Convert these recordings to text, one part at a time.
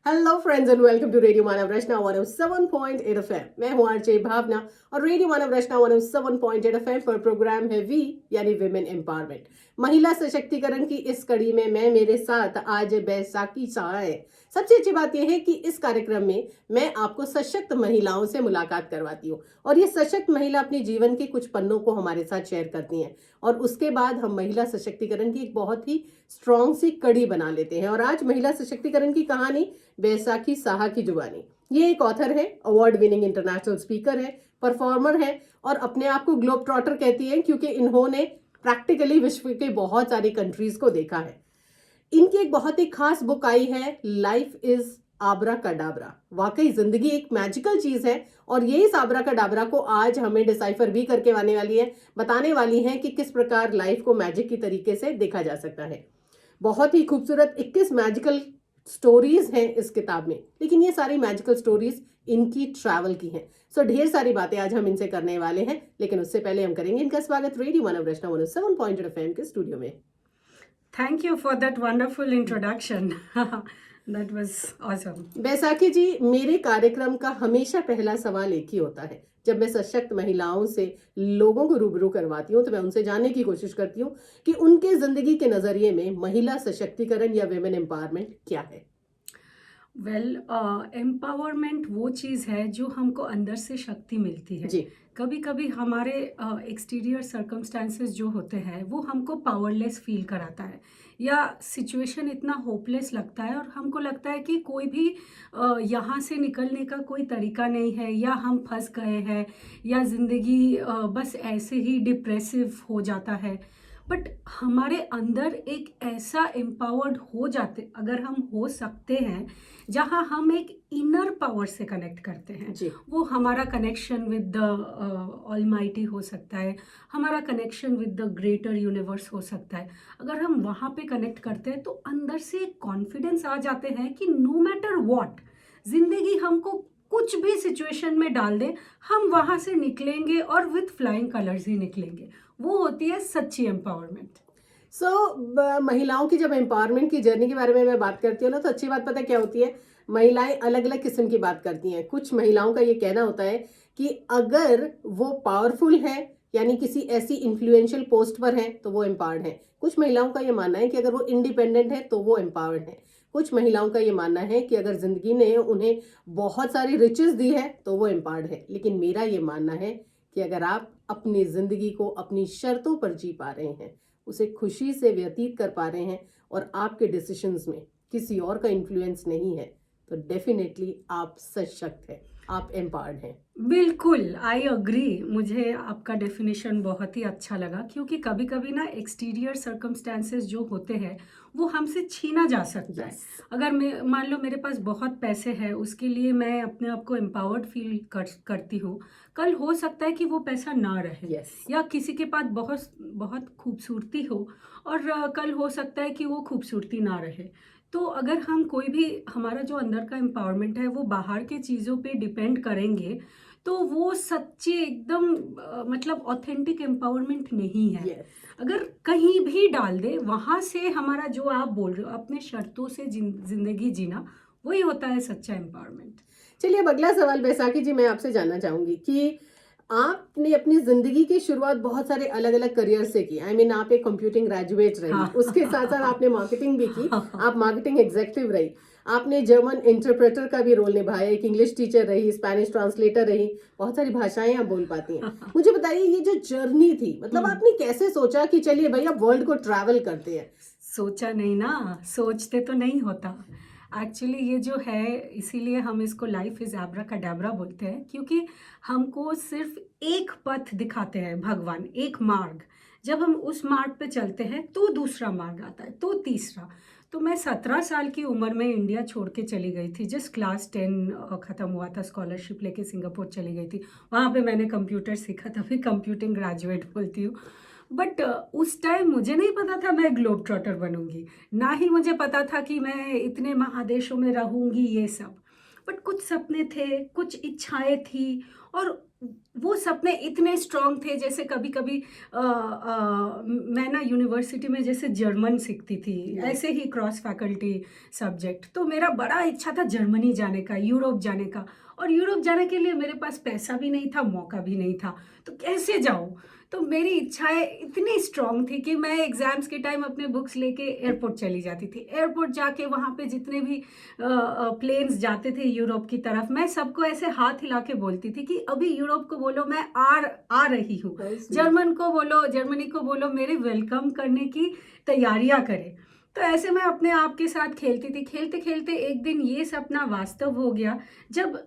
Hello friends and welcome to radio Manav Rachna 107.8 FM. मैं हूं RJ Bhavna और रेडियो मानव रचना 107.8 एफएम पर प्रोग्राम है वी यानी विमेन एम्पावरमेंट, महिला सशक्तिकरण की इस कड़ी में मैं मेरे साथ आज बैसाखी शाह है। सबसे अच्छी बात यह है कि इस कार्यक्रम में मैं आपको सशक्त महिलाओं से मुलाकात करवाती हूँ और ये सशक्त महिला अपने जीवन के कुछ पन्नों को हमारे साथ शेयर करती हैं और उसके बाद हम महिला सशक्तिकरण की एक बहुत ही स्ट्रॉन्ग सी कड़ी बना लेते हैं। और आज महिला सशक्तिकरण की कहानी बैसाखी साहा की जुबानी। ये एक ऑथर है, अवार्ड विनिंग इंटरनेशनल स्पीकर है, परफॉर्मर है और अपने आप को ग्लोब ट्रॉटर कहती है क्योंकि इन्होंने प्रैक्टिकली विश्व के बहुत सारी कंट्रीज को देखा है। इनकी एक बहुत ही खास बुक आई है, लाइफ इज आबरा कडाबरा। वाकई जिंदगी एक मैजिकल चीज है और ये इस आबरा कडाबरा को आज हमें डिसाइफर भी करके आने वाली है, बताने वाली है कि किस प्रकार लाइफ को मैजिक की तरीके से देखा जा सकता है। बहुत ही खूबसूरत 21 मैजिकल स्टोरीज हैं इस किताब में, लेकिन ये सारी मैजिकल स्टोरीज इनकी ट्रैवल की हैं। सो ढेर सारी बातें आज हम इनसे करने वाले हैं, लेकिन उससे पहले हम करेंगे इनका स्वागत रेडियो मानव रचना 107.8 एफएम के स्टूडियो में। Thank you for that wonderful introduction. That was awesome. Baisakhi ji, मेरे कार्यक्रम का हमेशा पहला सवाल एक ही होता है। जब मैं सशक्त महिलाओं से लोगों को रूबरू करवाती हूँ तो मैं उनसे जानने की कोशिश करती हूँ कि उनके जिंदगी के नजरिए में महिला सशक्तिकरण या विमेन एम्पावरमेंट क्या है। वेल, एम्पावरमेंट वो चीज़ है जो हमको अंदर से शक्ति मिलती है। जी। कभी कभी हमारे एक्सटीरियर सर्कमस्टांसेस जो होते हैं वो हमको पावरलेस फील कराता है या सिचुएशन इतना होपलेस लगता है और हमको लगता है कि कोई भी यहाँ से निकलने का कोई तरीका नहीं है या हम फंस गए हैं या ज़िंदगी बस ऐसे ही डिप्रेसिव हो जाता है। बट हमारे अंदर एक ऐसा एम्पावर्ड हो जाते अगर हम हो सकते हैं जहाँ हम एक इनर पावर से कनेक्ट करते हैं जी। वो हमारा कनेक्शन विद द ऑलमाइटी हो सकता है, हमारा connection with the greater universe हो सकता है। अगर हम वहाँ पे कनेक्ट करते हैं तो अंदर से एक कॉन्फिडेंस आ जाते हैं कि नो मैटर व्हाट जिंदगी हमको कुछ भी सिचुएशन में डाल दे हम वहाँ से निकलेंगे और विथ फ्लाइंग कलर्स ही निकलेंगे। वो होती है सच्ची एम्पावरमेंट। महिलाओं की जब एम्पावरमेंट की जर्नी के बारे में मैं बात करती हूँ ना, तो अच्छी बात पता है क्या होती है, महिलाएं अलग अलग किस्म की बात करती हैं। कुछ महिलाओं का ये कहना होता है कि अगर वो पावरफुल है यानी किसी ऐसी इन्फ्लुएंशियल पोस्ट पर है तो वो एम्पावर्ड है। कुछ महिलाओं का ये मानना है कि अगर वो इंडिपेंडेंट है तो वो एम्पावर्ड है। कुछ महिलाओं का ये मानना है कि अगर जिंदगी ने उन्हें बहुत सारी रिचेस दी है तो वो एम्पावर्ड है। लेकिन मेरा ये मानना है कि अगर आप अपनी जिंदगी को अपनी शर्तों पर जी पा रहे हैं, उसे खुशी से व्यतीत कर पा रहे हैं और आपके डिसीजंस में किसी और का इन्फ्लुएंस नहीं है, तो डेफिनेटली आप सशक्त हैं, आप एम्पावर्ड हैं। बिल्कुल, आई अग्री। मुझे आपका डेफिनेशन बहुत ही अच्छा लगा क्योंकि कभी कभी ना एक्सटीरियर सर्कमस्टेंसेस जो होते हैं वो हमसे छीना जा सकता है। अगर मैं मान लो मेरे पास बहुत पैसे हैं उसके लिए मैं अपने आप को एम्पावर्ड फील करती हूँ, कल हो सकता है कि वो पैसा ना रहे। या किसी के पास बहुत बहुत खूबसूरती हो और कल हो सकता है कि वो खूबसूरती ना रहे। तो अगर हम कोई भी हमारा जो अंदर का एम्पावरमेंट है वो बाहर के चीज़ों पे डिपेंड करेंगे तो वो सच्ची एकदम मतलब ऑथेंटिक एम्पावरमेंट नहीं है। अगर कहीं भी डाल दे वहाँ से हमारा जो आप बोल रहे हो अपने शर्तों से जिंदगी जीना, वही होता है सच्चा एम्पावरमेंट। चलिए, अब अगला सवाल बैसाखी जी मैं आपसे जानना चाहूंगी कि आपने अपनी जिंदगी की शुरुआत बहुत सारे अलग अलग करियर से की। आई मीन आप एक कंप्यूटिंग ग्रेजुएट रही, उसके साथ साथ आपने मार्केटिंग भी की, आप मार्केटिंग एग्जीक्यूटिव रही, आपने जर्मन इंटरप्रेटर का भी रोल निभाया, एक इंग्लिश टीचर रही, स्पेनिश ट्रांसलेटर रही, बहुत सारी भाषाएं आप बोल पाती हैं। मुझे बताइए ये जो जर्नी थी, मतलब आपने कैसे सोचा कि चलिए भाई अब वर्ल्ड को ट्रैवल करते हैं? सोचा नहीं ना, सोचते तो नहीं होता। एक्चुअली ये जो है इसीलिए हम इसको लाइफ इज एब्रा कडाब्रा बोलते हैं क्योंकि हमको सिर्फ एक पथ दिखाते हैं भगवान, एक मार्ग। जब हम उस मार्ग पे चलते हैं तो दूसरा मार्ग आता है, तो तीसरा। तो मैं 17 साल की उम्र में इंडिया छोड़ के चली गई थी, जस्ट क्लास 10 ख़त्म हुआ था, स्कॉलरशिप लेके सिंगापुर चली गई थी। वहाँ पे मैंने कंप्यूटर सीखा, तभी कंप्यूटिंग ग्रेजुएट बोलती हूँ। बट उस टाइम मुझे नहीं पता था मैं ग्लोब ट्रॉटर बनूंगी, ना ही मुझे पता था कि मैं इतने महादेशों में रहूंगी ये सब। बट कुछ सपने थे, कुछ इच्छाएं थी और वो सपने इतने स्ट्रांग थे, जैसे कभी कभी मैं ना यूनिवर्सिटी में जैसे जर्मन सीखती थी, Yes. ऐसे ही क्रॉस फैकल्टी सब्जेक्ट, तो मेरा बड़ा इच्छा था जर्मनी जाने का, यूरोप जाने का। और यूरोप जाने के लिए मेरे पास पैसा भी नहीं था, मौका भी नहीं था, तो कैसे जाऊँ। तो मेरी इच्छाएं इतनी स्ट्रांग थी कि मैं एग्जाम्स के टाइम अपने बुक्स लेके एयरपोर्ट चली जाती थी। एयरपोर्ट जाके वहाँ पे जितने भी प्लेन्स जाते थे यूरोप की तरफ, मैं सबको ऐसे हाथ हिला के बोलती थी कि अभी यूरोप को बोलो मैं आ रही हूँ, Nice. जर्मनी को बोलो मेरे वेलकम करने की तैयारियां करें। तो ऐसे मैं अपने आप के साथ खेलती थी। खेलते खेलते एक दिन ये सपना वास्तव हो गया, जब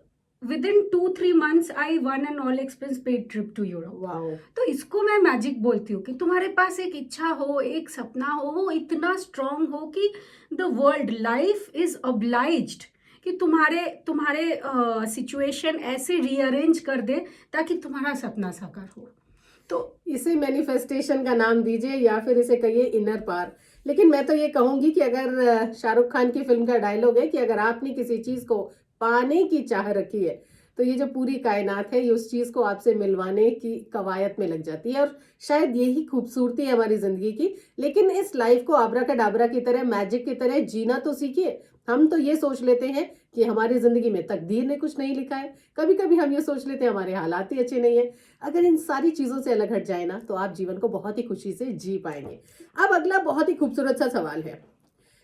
within 2-3 months I won an all expense paid trip to Europe. Wow. तो इसको मैं मैजिक बोलती हूँ कि तुम्हारे पास एक इच्छा हो, एक सपना हो, वो इतना स्ट्रांग हो कि the world life is obliged कि तुम्हारे तुम्हारे सिचुएशन ऐसे रीअरेंज कर दे ताकि तुम्हारा सपना साकार हो। तो इसे मैनिफेस्टेशन का नाम दीजिए या फिर इसे कहिए इनर पावर। लेकिन मैं तो ये कहूंगी कि अगर शाहरुख खान की फिल्म का डायलॉग है कि अगर आपने किसी चीज को पाने की चाह रखी है तो ये जो पूरी कायनात है ये उस चीज को आपसे मिलवाने की कवायद में लग जाती है। और शायद यही खूबसूरती है हमारी जिंदगी की। लेकिन इस लाइफ को आबराकडाबरा की तरह, मैजिक की तरह जीना तो सीखिए। हम तो ये सोच लेते हैं कि हमारी जिंदगी में तकदीर ने कुछ नहीं लिखा है, कभी कभी हम ये सोच लेते हैं हमारे हालात ही अच्छे नहीं है। अगर इन सारी चीजों से अलग हट जाए ना तो आप जीवन को बहुत ही खुशी से जी पाएंगे। अब अगला बहुत ही खूबसूरत सा सवाल है।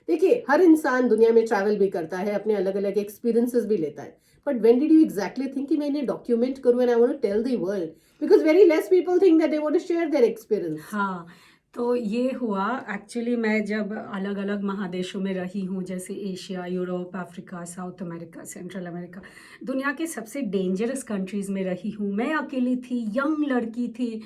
देखिए, हर इंसान दुनिया में ट्रैवल भी करता है, अपने अलग अलग एक्सपीरियंसेस भी लेता है, but when did you exactly think कि मैं इन्हें डॉक्यूमेंट करूं and I want to tell the world, because very less people think that they want to share their experience. हाँ, तो ये हुआ एक्चुअली, मैं जब अलग अलग महादेशों में रही हूँ, जैसे Asia, Europe, Africa, south America, central America, दुनिया के सबसे डेंजरस कंट्रीज़ में रही हूँ। मैं अकेली थी, यंग लड़की थी,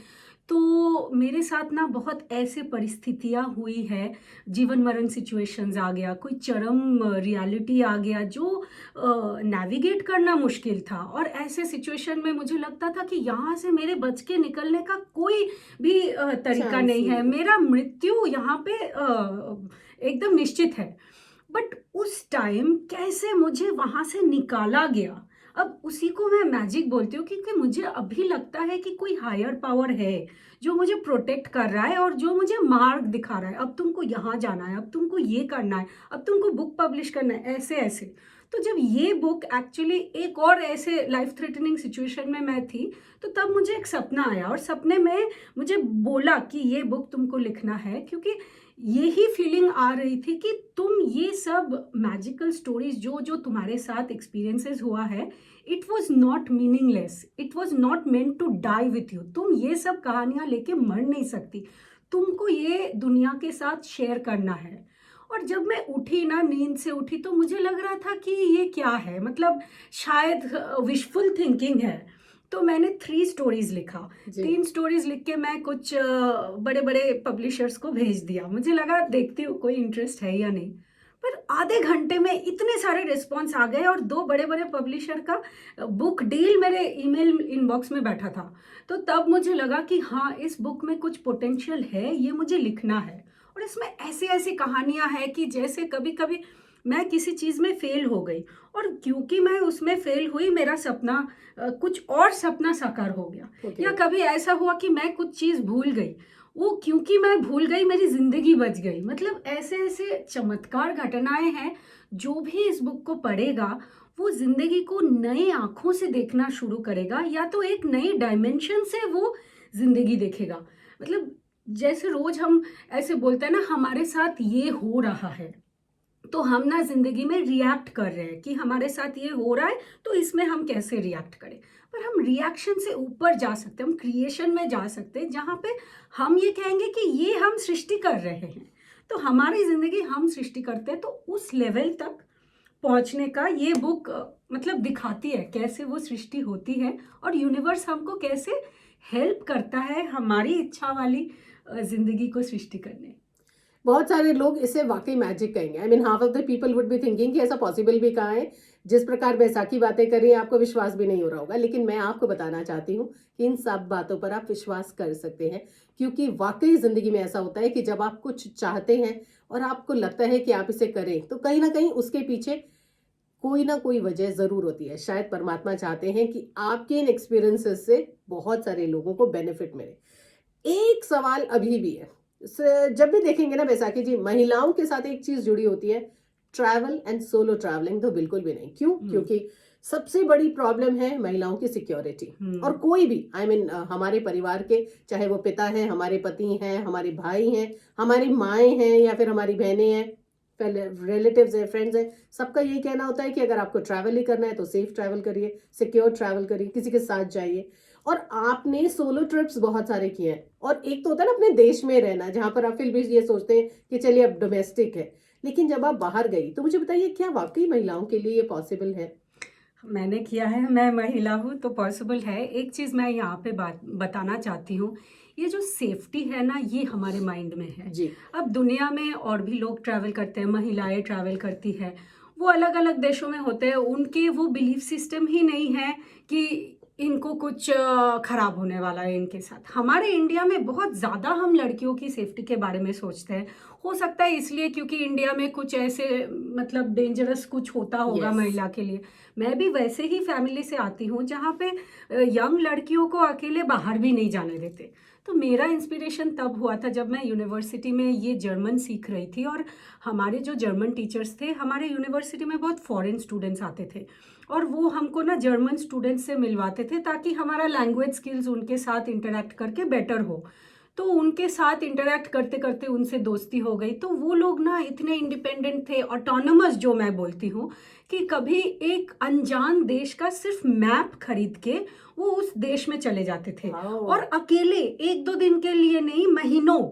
तो मेरे साथ ना बहुत ऐसे परिस्थितियाँ हुई है, जीवन मरण सिचुएशंस आ गया, कोई चरम रियलिटी आ गया जो नेविगेट करना मुश्किल था। और ऐसे सिचुएशन में मुझे लगता था कि यहाँ से मेरे बच के निकलने का कोई भी तरीका Chance नहीं है, नहीं। मेरा मृत्यु यहाँ पे एकदम निश्चित है। बट उस टाइम कैसे मुझे वहाँ से निकाला गया, अब उसी को मैं मैजिक बोलती हूँ, क्योंकि मुझे अभी लगता है कि कोई हायर पावर है जो मुझे प्रोटेक्ट कर रहा है और जो मुझे मार्ग दिखा रहा है, अब तुमको यहाँ जाना है, अब तुमको ये करना है, अब तुमको बुक पब्लिश करना है, ऐसे ऐसे। तो जब ये बुक एक्चुअली एक और ऐसे लाइफ थ्रेटनिंग सिचुएशन में मैं थी, तो तब मुझे एक सपना आया और सपने में मुझे बोला कि ये बुक तुमको लिखना है, क्योंकि यही फीलिंग आ रही थी कि तुम ये सब मैजिकल स्टोरीज जो जो तुम्हारे साथ एक्सपीरियंसेस हुआ है, it was not meaningless, it was not meant to die with you. तुम ये सब कहानियां लेके मर नहीं सकती, तुमको ये दुनिया के साथ शेयर करना है। और जब मैं उठी ना, नींद से उठी, तो मुझे लग रहा था कि ये क्या है, मतलब शायद विशफुल थिंकिंग है। तो मैंने 3 स्टोरीज लिखा। जी। 3 स्टोरीज लिख के मैं कुछ बड़े बड़े पब्लिशर्स को भेज दिया। मुझे लगा देखती हूँ कोई इंटरेस्ट है या नहीं, पर आधे घंटे में इतने सारे रिस्पॉन्स आ गए और 2 बड़े बड़े पब्लिशर का बुक डील मेरे ईमेल इनबॉक्स में बैठा था। तो तब मुझे लगा कि हाँ, इस बुक में कुछ पोटेंशियल है, ये मुझे लिखना है। और इसमें ऐसी ऐसी कहानियां हैं कि जैसे कभी कभी मैं किसी चीज़ में फेल हो गई, और क्योंकि मैं उसमें फेल हुई, मेरा सपना कुछ और सपना साकार हो गया। Okay. या कभी ऐसा हुआ कि मैं कुछ चीज़ भूल गई, वो क्योंकि मैं भूल गई मेरी जिंदगी बच गई। मतलब ऐसे ऐसे चमत्कार घटनाएं हैं। जो भी इस बुक को पढ़ेगा वो जिंदगी को नए आंखों से देखना शुरू करेगा, या तो एक नई डायमेंशन से वो जिंदगी देखेगा। मतलब जैसे रोज हम ऐसे बोलते हैं ना, हमारे साथ ये हो रहा है, तो हम ना जिंदगी में रिएक्ट कर रहे हैं कि हमारे साथ ये हो रहा है, तो इसमें हम कैसे रिएक्ट करें। पर हम रिएक्शन से ऊपर जा सकते हैं, हम क्रिएशन में जा सकते हैं, जहाँ पे हम ये कहेंगे कि ये हम सृष्टि कर रहे हैं, तो हमारी जिंदगी हम सृष्टि करते हैं। तो उस लेवल तक पहुंचने का ये बुक मतलब दिखाती है कैसे वो सृष्टि होती है, और यूनिवर्स हमको कैसे हेल्प करता है हमारी इच्छा वाली जिंदगी को सृष्टि करने। बहुत सारे लोग इसे वाकई मैजिक कहेंगे। I mean half of the people would be thinking कि ऐसा पॉसिबल भी कहाँ है। जिस प्रकार बैसाखी बातें कर रही हैं आपको विश्वास भी नहीं हो रहा होगा, लेकिन मैं आपको बताना चाहती हूँ कि इन सब बातों पर आप विश्वास कर सकते हैं, क्योंकि वाकई जिंदगी में ऐसा होता है कि जब आप कुछ चाहते हैं और आपको लगता है कि आप इसे करें, तो कहीं ना कहीं उसके पीछे कोई ना कोई वजह ज़रूर होती है। शायद परमात्मा चाहते हैं कि आपके इन एक्सपीरियंसेस से बहुत सारे लोगों को बेनिफिट मिले। एक सवाल अभी भी है, जब भी देखेंगे ना बैसाखी जी, महिलाओं के साथ एक चीज़ जुड़ी होती है, ट्रैवल एंड सोलो ट्रैवलिंग तो बिल्कुल भी नहीं। क्यों? क्योंकि सबसे बड़ी प्रॉब्लम है महिलाओं की सिक्योरिटी। और कोई भी हमारे परिवार के, चाहे वो पिता हैं, हमारे पति हैं, हमारे भाई हैं, हमारी माएँ हैं या फिर हमारी बहनें हैं, रिलेटिव्स हैं, फ्रेंड्स हैं, सबका यही कहना होता है कि अगर आपको ट्रैवल ही करना है तो सेफ ट्रैवल करिए, सिक्योर ट्रैवल करिए, किसी के साथ जाइए। और आपने सोलो ट्रिप्स बहुत सारे किए हैं, और एक तो होता है ना अपने देश में रहना, जहां पर आप फिर भी ये सोचते हैं कि चलिए अब डोमेस्टिक है, लेकिन जब आप बाहर गई तो मुझे बताइए, क्या वाकई महिलाओं के लिए ये पॉसिबल है? मैंने किया है, मैं महिला हूँ तो पॉसिबल है। एक चीज़ मैं यहाँ पे बात बताना चाहती हूँ, ये जो सेफ्टी है ना, ये हमारे माइंड में है। जी। अब दुनिया में और भी लोग ट्रैवल करते हैं, महिलाएं ट्रैवल करती है, वो अलग अलग देशों में होते हैं, उनके वो बिलीफ सिस्टम ही नहीं है कि इनको कुछ खराब होने वाला है इनके साथ। हमारे इंडिया में बहुत ज़्यादा हम लड़कियों की सेफ्टी के बारे में सोचते हैं। हो सकता है इसलिए क्योंकि इंडिया में कुछ ऐसे मतलब डेंजरस कुछ होता होगा Yes. महिला के लिए। मैं भी वैसे ही फैमिली से आती हूँ जहाँ पे यंग लड़कियों को अकेले बाहर भी नहीं जाने देते। तो मेरा इंस्पिरेशन तब हुआ था जब मैं यूनिवर्सिटी में ये जर्मन सीख रही थी, और हमारे जो जर्मन टीचर्स थे, हमारे यूनिवर्सिटी में बहुत फॉरेन स्टूडेंट्स आते थे, और वो हमको ना जर्मन स्टूडेंट्स से मिलवाते थे ताकि हमारा लैंग्वेज स्किल्स उनके साथ इंटरेक्ट करके बेटर हो। तो उनके साथ इंटरेक्ट करते करते उनसे दोस्ती हो गई। तो वो लोग ना इतने इंडिपेंडेंट थे, ऑटोनमस जो मैं बोलती हूँ, कि कभी एक अनजान देश का सिर्फ मैप खरीद के वो उस देश में चले जाते थे, और अकेले 1-2 दिन के लिए नहीं, महीनों।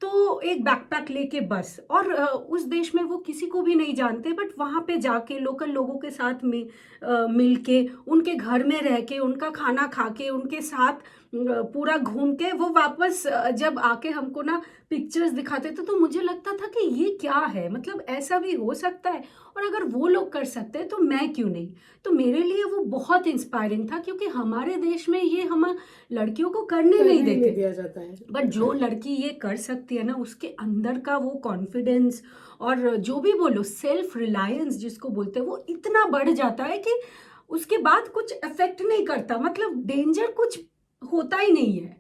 तो एक बैकपैक लेके बस, और उस देश में वो किसी को भी नहीं जानते, बट वहाँ पे जाके लोकल लोगों के साथ मिल के, उनके घर में रह के, उनका खाना खा के, उनके साथ पूरा घूम के, वो वापस जब आके हमको ना पिक्चर्स दिखाते थे, तो मुझे लगता था कि ये क्या है, मतलब ऐसा भी हो सकता है, और अगर वो लोग कर सकते हैं तो मैं क्यों नहीं। तो मेरे लिए वो बहुत इंस्पायरिंग था, क्योंकि हमारे देश में ये हम लड़कियों को करने नहीं देते दिया जाता है। बट जो लड़की ये कर सकती है ना, उसके अंदर का वो कॉन्फिडेंस, और जो भी बोलो सेल्फ रिलायंस जिसको बोलते हैं, वो इतना बढ़ जाता है कि उसके बाद कुछ इफेक्ट नहीं करता, मतलब डेंजर कुछ होता ही नहीं है।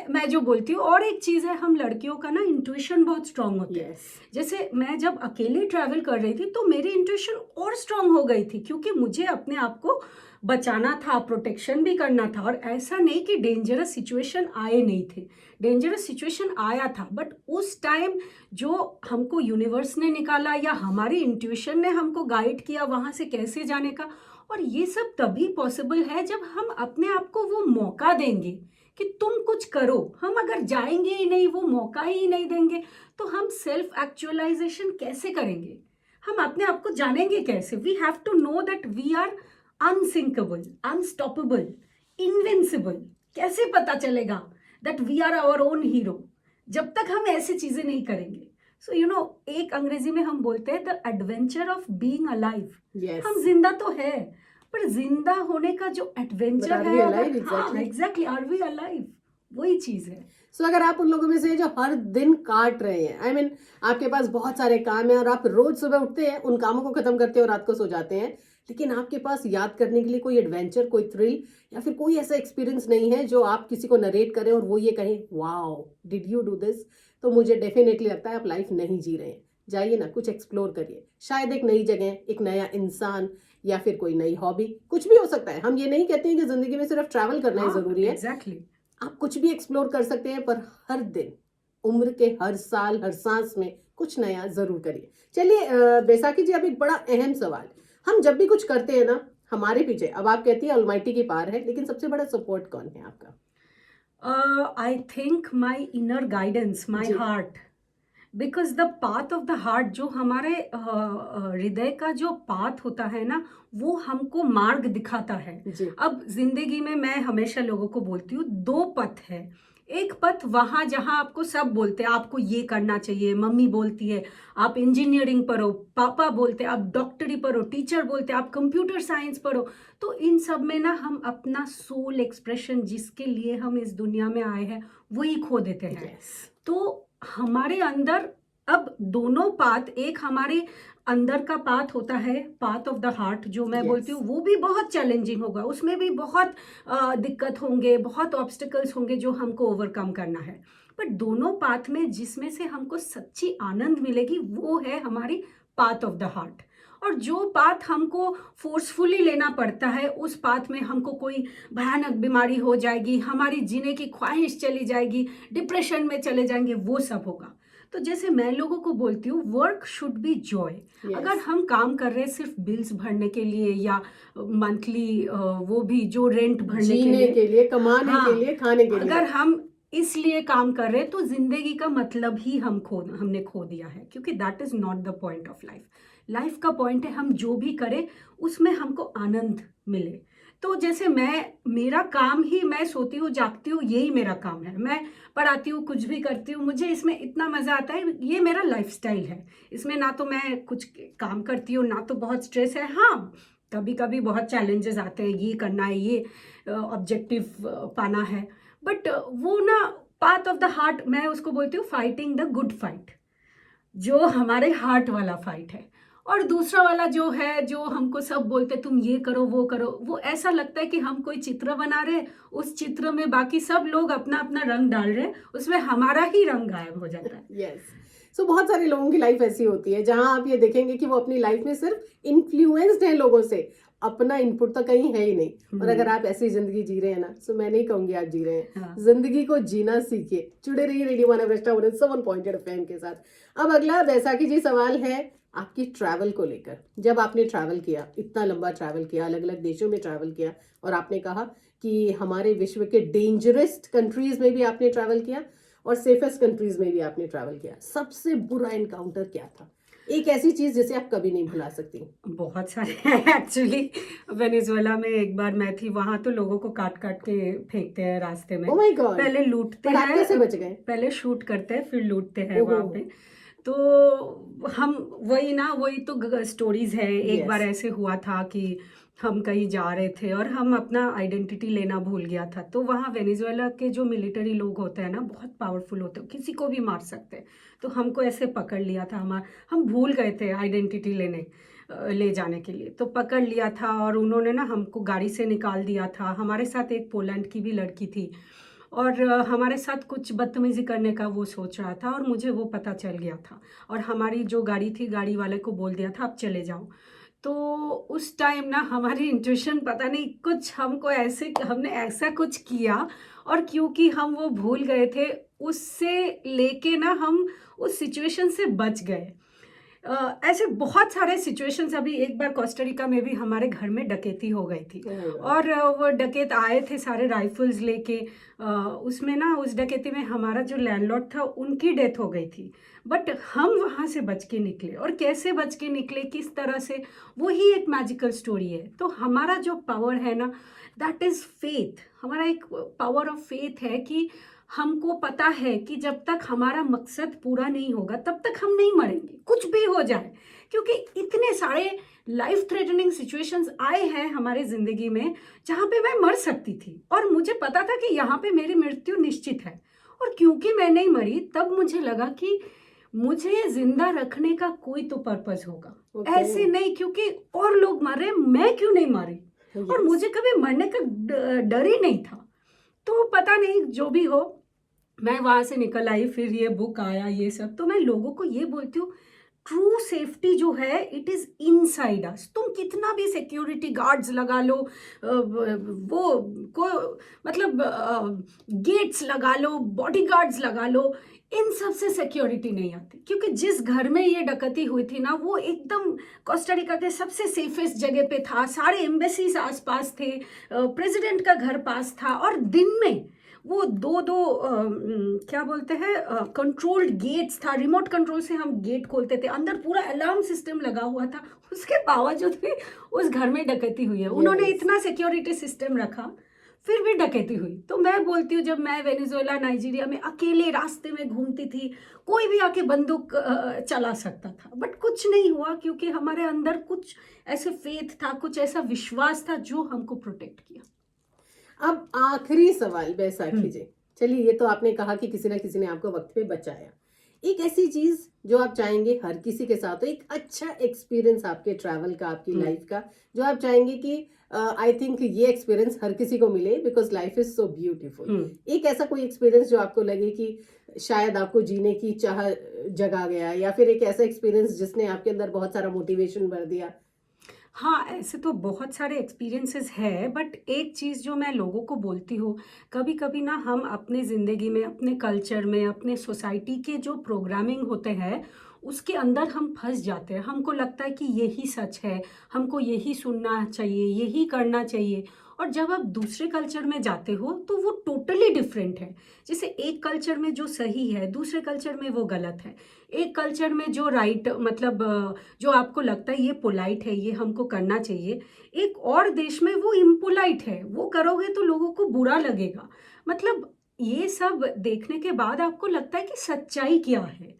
मैं जो बोलती हूँ, और एक चीज़ है, हम लड़कियों का ना इंट्यूशन बहुत स्ट्रांग होता है। जैसे मैं जब अकेले ट्रैवल कर रही थी तो मेरी इंट्यूशन और स्ट्रांग हो गई थी, क्योंकि मुझे अपने आप को बचाना था, प्रोटेक्शन भी करना था, और ऐसा नहीं कि डेंजरस सिचुएशन आए नहीं थे, डेंजरस सिचुएशन आया था, बट उस टाइम जो हमको यूनिवर्स ने निकाला या हमारी इंट्यूशन ने हमको गाइड किया वहाँ से कैसे जाने का। और ये सब तभी पॉसिबल है जब हम अपने आप को वो मौका देंगे कि तुम कुछ करो। हम अगर जाएंगे ही नहीं, वो मौका ही नहीं देंगे, तो हम सेल्फ एक्चुअलाइजेशन कैसे करेंगे, हम अपने आप को जानेंगे कैसे। We have to know that we are unsinkable, unstoppable, invincible. कैसे पता चलेगा that we are our own hero, जब तक हम ऐसी चीजें नहीं करेंगे। सो एक अंग्रेजी में हम बोलते हैं the adventure of being alive. हम जिंदा तो है, पर जिंदा होने का जो एडवेंचर है, एग्जैक्टली, आर वी अलाइव, वही चीज है। सो अगर आप उन लोगों में से जो हर दिन काट रहे हैं, आपके पास बहुत सारे काम है और आप रोज सुबह उठते हैं, उन कामों को खत्म करते हैं और रात को सो जाते हैं, लेकिन आपके पास याद करने के लिए कोई एडवेंचर, कोई थ्रिल या फिर कोई ऐसा एक्सपीरियंस नहीं है जो आप किसी को नरेट करें और वो ये कहें, wow did you do this, तो मुझे डेफिनेटली लगता है आप लाइफ नहीं जी रहे हैं। जाइए ना, कुछ एक्सप्लोर करिए, शायद एक नई जगह, एक नया इंसान, या फिर कोई नई हॉबी, कुछ भी हो सकता है। हम ये नहीं कहते हैं कि जिंदगी में सिर्फ ट्रैवल करना ही जरूरी है। एग्जैक्टली। आप कुछ भी एक्सप्लोर कर सकते हैं, पर हर दिन, उम्र के हर साल, हर सांस में कुछ नया जरूर करिए। चलिए बैसाखी जी, अब एक बड़ा अहम सवाल, हम जब भी कुछ करते हैं ना, हमारे पीछे, अब आप कहती है ऑलमाइटी की पार है, लेकिन सबसे बड़ा सपोर्ट कौन है आपका? I think my inner guidance, my heart, because the path of the heart, जो हमारे हृदय का जो पाथ होता है ना, वो हमको मार्ग दिखाता है। अब जिंदगी में मैं हमेशा लोगों को बोलती हूँ, 2 पथ है। एक पथ वहाँ जहाँ आपको सब बोलते हैं आपको ये करना चाहिए, मम्मी बोलती है आप इंजीनियरिंग पढ़ो, पापा बोलते हैं आप डॉक्टरी पढ़ो, टीचर बोलते हैं आप कंप्यूटर साइंस पढ़ो। तो इन सब में ना हम अपना सोल एक्सप्रेशन, जिसके लिए हम इस दुनिया में आए हैं, वही खो देते हैं। तो हमारे अंदर अब दोनों पाथ, एक हमारे अंदर का पाथ होता है, पाथ ऑफ द हार्ट, जो मैं Yes. बोलती हूँ वो भी बहुत चैलेंजिंग होगा, उसमें भी बहुत दिक्कत होंगे, बहुत ऑब्स्टिकल्स होंगे जो हमको ओवरकम करना है। बट दोनों पाथ में जिसमें से हमको सच्ची आनंद मिलेगी वो है हमारी पाथ ऑफ द हार्ट। और जो पाथ हमको फोर्सफुली लेना पड़ता है, उस पाथ में हमको कोई भयानक बीमारी हो जाएगी, हमारी जीने की ख्वाहिश चली जाएगी, डिप्रेशन में चले जाएंगे, वो सब होगा। तो जैसे मैं लोगों को बोलती हूँ, work should be Joy. Yes. अगर हम काम कर रहे हैं सिर्फ बिल्स भरने के लिए या मंथली वो भी जो रेंट भरने जीने के लिए, कमाने हाँ, के लिए, खाने के लिए, अगर हम इसलिए काम कर रहे हैं तो जिंदगी का मतलब ही हमने खो दिया है, क्योंकि that is not the point of life. Life का पॉइंट है हम जो भी करें उसमें हमको आनंद मिले। तो जैसे मेरा काम ही, मैं सोती हूँ जागती हूँ यही मेरा काम है, मैं पढ़ाती हूँ, कुछ भी करती हूँ, मुझे इसमें इतना मज़ा आता है, ये मेरा लाइफस्टाइल है। इसमें ना तो मैं कुछ काम करती हूँ ना तो बहुत स्ट्रेस है। हाँ, कभी कभी बहुत चैलेंजेस आते हैं, ये करना है, ये ऑब्जेक्टिव पाना है, बट वो ना पाथ ऑफ द हार्ट, मैं उसको बोलती हूँ फाइटिंग द गुड फाइट, जो हमारे हार्ट वाला फाइट है। और दूसरा वाला जो है, जो हमको सब बोलते तुम ये करो वो करो, वो ऐसा लगता है कि हम कोई चित्र बना रहे, उस चित्र में बाकी सब लोग अपना अपना रंग डाल रहे हैं, उसमें हमारा ही रंग गायब हो जाता है। यस। सो बहुत सारे लोगों की लाइफ ऐसी होती है जहां आप ये देखेंगे कि वो अपनी लाइफ में सिर्फ इन्फ्लुएंस्ड है लोगों से, अपना इनपुट तो कहीं है ही नहीं। और अगर आप ऐसी जिंदगी जी रहे हैं ना, तो मैं नहीं कहूंगी आप जी रहे हैं, हाँ। जिंदगी को जीना सीखिए। जुड़े रहिए रेडियो मानव रचना 107.8 एफएम के साथ। अब अगला बैसाखी जी सवाल है आपकी ट्रैवल को लेकर। जब आपने ट्रैवल किया, इतना लंबा ट्रैवल किया, अलग अलग देशों में ट्रैवल किया, और आपने कहा कि हमारे विश्व के डेंजरस कंट्रीज में भी आपने ट्रैवल किया और सेफेस्ट कंट्रीज में भी आपने ट्रैवल किया, सबसे बुरा एनकाउंटर क्या था? एक ऐसी चीज जिसे आप कभी नहीं भुला सकती। बहुत सारे हैं एक्चुअली। वेनेजुएला में एक बार मैं थी, वहां तो लोगों को काट काट के फेंकते हैं रास्ते में। Oh my God. पहले लूटते पर आप कैसे हैं, बच गए? पहले शूट करते हैं फिर लूटते हैं ओहो। वहां पे। तो हम वही तो स्टोरीज है। एक Yes. बार ऐसे हुआ था कि हम कहीं जा रहे थे और हम अपना आइडेंटिटी लेना भूल गया था। तो वहाँ वेनेजुएला के जो मिलिट्री लोग होते हैं ना, बहुत पावरफुल होते हैं, किसी को भी मार सकते हैं। तो हमको ऐसे पकड़ लिया था, हम भूल गए थे आइडेंटिटी ले जाने के लिए, तो पकड़ लिया था और उन्होंने ना हमको गाड़ी से निकाल दिया था। हमारे साथ एक पोलैंड की भी लड़की थी और हमारे साथ कुछ बदतमीजी करने का वो सोच रहा था, और मुझे वो पता चल गया था। और हमारी जो गाड़ी थी, गाड़ी वाले को बोल दिया था आप चले जाओ। तो उस टाइम ना हमारी इंट्यूशन पता नहीं कुछ हमने ऐसा कुछ किया, और क्योंकि हम वो भूल गए थे, उससे लेके ना हम उस सिचुएशन से बच गए। ऐसे बहुत सारे सिचुएशंस, अभी एक बार कोस्टारिका में भी हमारे घर में डकैती हो गई थी। और वो डकैत आए थे सारे राइफल्स लेके। उसमें ना उस डकैती में हमारा जो लैंडलॉर्ड था उनकी डेथ हो गई थी, बट हम वहाँ से बच के निकले। और कैसे बच के निकले, किस तरह से, वही एक मैजिकल स्टोरी है। तो हमारा जो पावर है ना, दैट इज़ फेथ। हमारा एक पावर ऑफ फेथ है कि हमको पता है कि जब तक हमारा मकसद पूरा नहीं होगा तब तक हम नहीं मरेंगे, कुछ भी हो जाए। क्योंकि इतने सारे लाइफ थ्रेटनिंग सिचुएशंस आए हैं हमारे ज़िंदगी में जहाँ पे मैं मर सकती थी, और मुझे पता था कि यहाँ पे मेरी मृत्यु निश्चित है। और क्योंकि मैं नहीं मरी, तब मुझे लगा कि मुझे जिंदा रखने का कोई तो पर्पस होगा। ऐसे नहीं क्योंकि और लोग मर रहे, मैं क्यों नहीं मरी। और मुझे कभी मरने का डर ही नहीं था। तो पता नहीं, जो भी हो, मैं वहाँ से निकल आई, फिर ये बुक आया, ये सब। तो मैं लोगों को ये बोलती हूँ, ट्रू सेफ्टी जो है इट इज़ इनसाइड अस। तुम कितना भी सिक्योरिटी गार्ड्स लगा लो, वो को मतलब गेट्स लगा लो, बॉडी गार्ड्स लगा लो, इन सब से सिक्योरिटी नहीं आती। क्योंकि जिस घर में ये डकैती हुई थी ना, वो एकदम कोस्टारिका के सबसे सेफेस्ट जगह पे था। सारे एम्बेसीज आसपास थे, प्रेसिडेंट का घर पास था, और दिन में वो दो क्या बोलते हैं, कंट्रोल्ड गेट्स था। रिमोट कंट्रोल से हम गेट खोलते थे, अंदर पूरा अलार्म सिस्टम लगा हुआ था। उसके बावजूद भी उस घर में डकैती हुई है। उन्होंने इतना सिक्योरिटी सिस्टम रखा, फिर भी डकैती हुई। तो मैं बोलती हूँ, जब मैं वेनेजुएला, नाइजीरिया में अकेले रास्ते में घूमती थी, कोई भी आके बंदूक चला सकता था, बट कुछ नहीं हुआ, क्योंकि हमारे अंदर कुछ ऐसे फेथ था, कुछ ऐसा विश्वास था जो हमको प्रोटेक्ट किया। अब आखिरी सवाल बैसाखी जी, चलिए, ये तो आपने कहा कि किसी ना किसी ने आपको वक्त पे बचाया। एक ऐसी चीज जो आप चाहेंगे हर किसी के साथ हो, एक अच्छा एक्सपीरियंस आपके ट्रैवल का, आपकी लाइफ का, जो आप चाहेंगे कि आई थिंक ये एक्सपीरियंस हर किसी को मिले because life is so beautiful. एक ऐसा कोई एक्सपीरियंस जो आपको लगे कि शायद आपको जीने की चाह जगा गया, या फिर एक ऐसा एक्सपीरियंस जिसने आपके अंदर बहुत सारा मोटिवेशन भर दिया। हाँ, ऐसे तो बहुत सारे एक्सपीरियंसेस है, बट एक चीज़ जो मैं लोगों को बोलती हूँ, कभी कभी ना हम अपने ज़िंदगी में, अपने कल्चर में, अपने सोसाइटी के जो प्रोग्रामिंग होते हैं उसके अंदर हम फंस जाते हैं। हमको लगता है कि यही सच है, हमको यही सुनना चाहिए, यही करना चाहिए। और जब आप दूसरे कल्चर में जाते हो तो वो टोटली डिफरेंट है। जैसे एक कल्चर में जो सही है, दूसरे कल्चर में वो गलत है। एक कल्चर में जो राइट मतलब जो आपको लगता है ये पोलाइट है, ये हमको करना चाहिए, एक और देश में वो इम्पोलाइट है, वो करोगे तो लोगों को बुरा लगेगा। मतलब ये सब देखने के बाद आपको लगता है कि सच्चाई क्या है।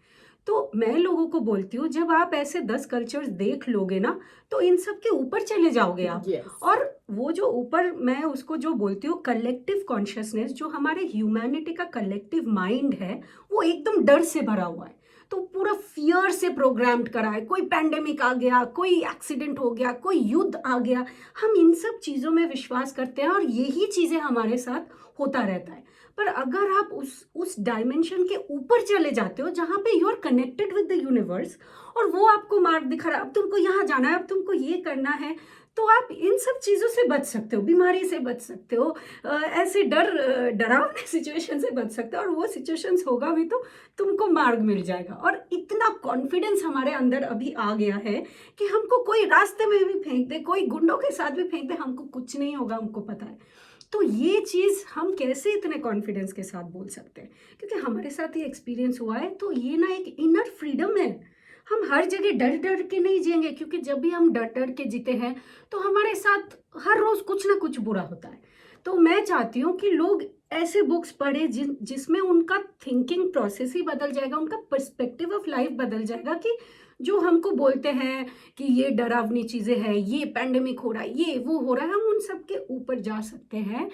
तो मैं लोगों को बोलती हूँ, जब आप ऐसे 10 कल्चर्स देख लोगे ना तो इन सब के ऊपर चले जाओगे आप। यस, और वो जो ऊपर, मैं उसको जो बोलती हूँ कलेक्टिव कॉन्शियसनेस, जो हमारे ह्यूमैनिटी का कलेक्टिव माइंड है, वो एकदम डर से भरा हुआ है। तो पूरा फियर से प्रोग्राम्ड करा है। कोई पैंडेमिक आ गया, कोई एक्सीडेंट हो गया, कोई युद्ध आ गया, हम इन सब चीज़ों में विश्वास करते हैं और यही चीज़ें हमारे साथ होता रहता है। पर अगर आप उस डायमेंशन के ऊपर चले जाते हो जहाँ पे you are connected with the universe, और वो आपको मार्ग दिखा रहा है, अब तुमको यहाँ जाना है, अब तुमको ये करना है, तो आप इन सब चीज़ों से बच सकते हो, बीमारी से बच सकते हो, ऐसे डरावने सिचुएशन से बच सकते हो। और वो सिचुएशंस होगा भी तो तुमको मार्ग मिल जाएगा। और इतना कॉन्फिडेंस हमारे अंदर अभी आ गया है कि हमको कोई रास्ते में भी फेंक दे, कोई गुंडों के साथ भी फेंक दे, हमको कुछ नहीं होगा, हमको पता है। तो ये चीज़ हम कैसे इतने कॉन्फिडेंस के साथ बोल सकते हैं? क्योंकि हमारे साथ ये एक्सपीरियंस हुआ है। तो ये ना एक इनर फ्रीडम है। हम हर जगह डर डर के नहीं जिएंगे, क्योंकि जब भी हम डर डर के जीते हैं तो हमारे साथ हर रोज कुछ ना कुछ बुरा होता है। तो मैं चाहती हूँ कि लोग ऐसे बुक्स पढ़े जिसमें उनका थिंकिंग प्रोसेस ही बदल जाएगा, उनका पर्सपेक्टिव ऑफ लाइफ बदल जाएगा। कि जो हमको बोलते हैं कि ये डरावनी चीज़ें हैं, ये पैंडेमिक हो रहा है, ये वो हो रहा है, हम उन सब के ऊपर जा सकते हैं।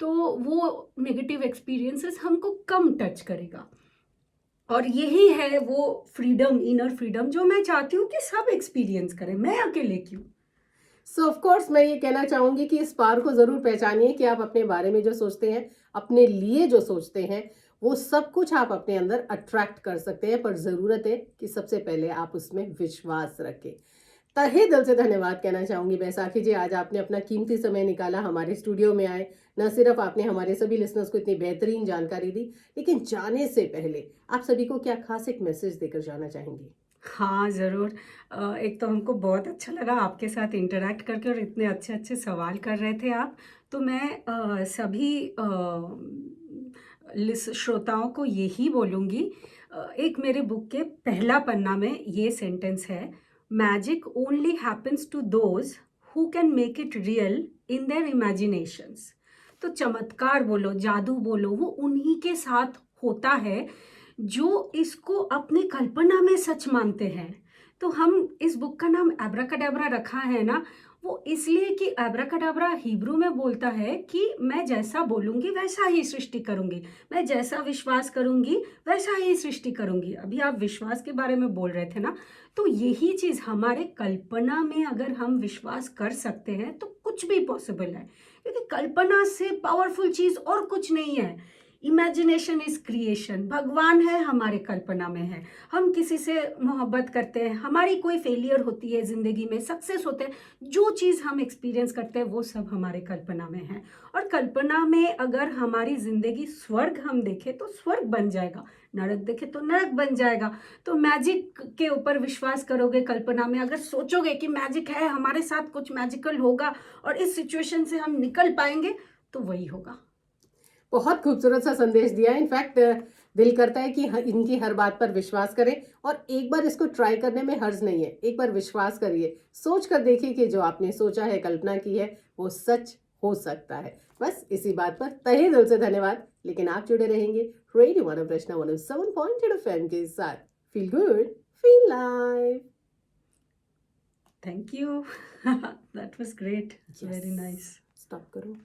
तो वो नेगेटिव एक्सपीरियंसेस हमको कम टच करेगा। और यही है वो फ्रीडम, इनर फ्रीडम, जो मैं चाहती हूँ कि सब एक्सपीरियंस करें, मैं अकेले क्यों। सो ऑफ कोर्स मैं ये कहना चाहूंगी कि इस पार को जरूर पहचानिए कि आप अपने बारे में जो सोचते हैं, अपने लिए जो सोचते हैं, वो सब कुछ आप अपने अंदर अट्रैक्ट कर सकते हैं। पर जरूरत है कि सबसे पहले आप उसमें विश्वास रखें। तहे दिल से धन्यवाद कहना चाहूंगी बैसाखी जी, आज आपने अपना कीमती समय निकाला, हमारे स्टूडियो में आए। न सिर्फ आपने हमारे सभी लिसनर्स को इतनी बेहतरीन जानकारी दी, लेकिन जाने से पहले आप सभी को क्या खास एक मैसेज देकर जाना चाहेंगे? हाँ, ज़रूर। एक तो हमको बहुत अच्छा लगा आपके साथ इंटरैक्ट करके, और इतने अच्छे अच्छे सवाल कर रहे थे आप। तो मैं सभी श्रोताओं को यही बोलूँगी। एक मेरे बुक के पहला पन्ना में ये सेंटेंस है, magic only happens to those who can make it real in their imaginations. तो चमत्कार बोलो, जादू बोलो, वो उन्हीं के साथ होता है जो इसको अपनी कल्पना में सच मानते हैं। तो हम इस बुक का नाम एब्राकडाब्रा रखा है ना, वो इसलिए कि एब्राकडाब्रा हिब्रू में बोलता है कि मैं जैसा बोलूँगी वैसा ही सृष्टि करूँगी, मैं जैसा विश्वास करूँगी वैसा ही सृष्टि करूँगी। अभी आप विश्वास के बारे में बोल रहे थे ना, तो यही चीज़ हमारे कल्पना में अगर हम विश्वास कर सकते हैं तो कुछ भी पॉसिबल है। क्योंकि कल्पना से पावरफुल चीज़ और कुछ नहीं है। Imagination is creation. भगवान है हमारे कल्पना में है। हम किसी से मोहब्बत करते हैं, हमारी कोई फेलियर होती है ज़िंदगी में, सक्सेस होते हैं, जो चीज़ हम एक्सपीरियंस करते हैं वो सब हमारे कल्पना में है। और कल्पना में अगर हमारी ज़िंदगी स्वर्ग हम देखें तो स्वर्ग बन जाएगा, नरक देखें तो नरक बन जाएगा। तो मैजिक के ऊपर विश्वास करोगे, कल्पना में अगर सोचोगे कि मैजिक है, हमारे साथ कुछ मैजिकल होगा और इस सिचुएशन से हम निकल पाएंगे, तो वही होगा। बहुत खूबसूरत सा संदेश दिया। इनफैक्ट दिल करता है कि इनकी हर बात पर विश्वास करें, और एक बार इसको ट्राई करने में हर्ज नहीं है। एक बार विश्वास करिए, सोच कर देखिए कि जो आपने सोचा है, कल्पना की है, वो सच हो सकता है। बस इसी बात पर तहे दिल से धन्यवाद। लेकिन आप जुड़े रहेंगे रेडियो मानव रचना 107.8 FM के साथ। Feel good, feel live. Thank you. That was great, very nice. Stop करो।